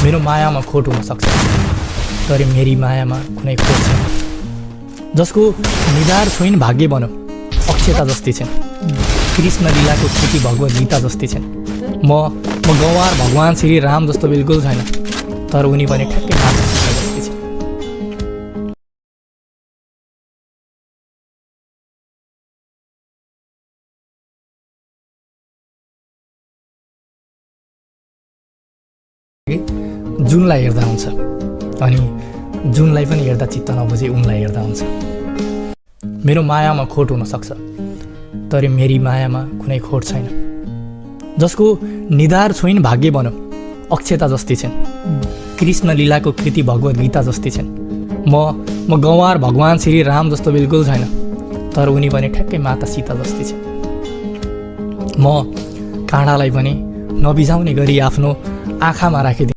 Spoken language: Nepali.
मेरो मायामा खोट हुन सक्छ, तर मेरी मायामा कुनै खोट छैन। जसको निधार छोइन भाग्य बन्यो अक्षता जस्तै छिन्, कृष्ण लीलाको कृति भगवत गीता जस्तै छिन्। म गौवार भगवान श्री राम जस्तो बिल्कुल छैन, तर उनी पनि ठ्याक्कै माता सीता जस्तै छिन्। जुनलाई हेर्दा हुन्छ अनि जुनलाई पनि हेर्दा चित्त नबुझे उनलाई हेर्दा हुन्छ। मेरो मायामा खोट हुन सक्छ, तर मेरी मायामा कुनै खोट छैन। जसको निधार छोइन भाग्य बन्यो अक्षता जस्तै छिन्, कृष्ण लीलाको कृति भगवत गीता जस्तै छिन्। म गौवार भगवान श्री राम जस्तो बिल्कुल छैन, तर उनी पनि ठ्याक्कै माता सीता जस्तै छिन्। म काँडालाई पनि नबिझाउने गरी आफ्नो आँखामा राखिदिन्छु।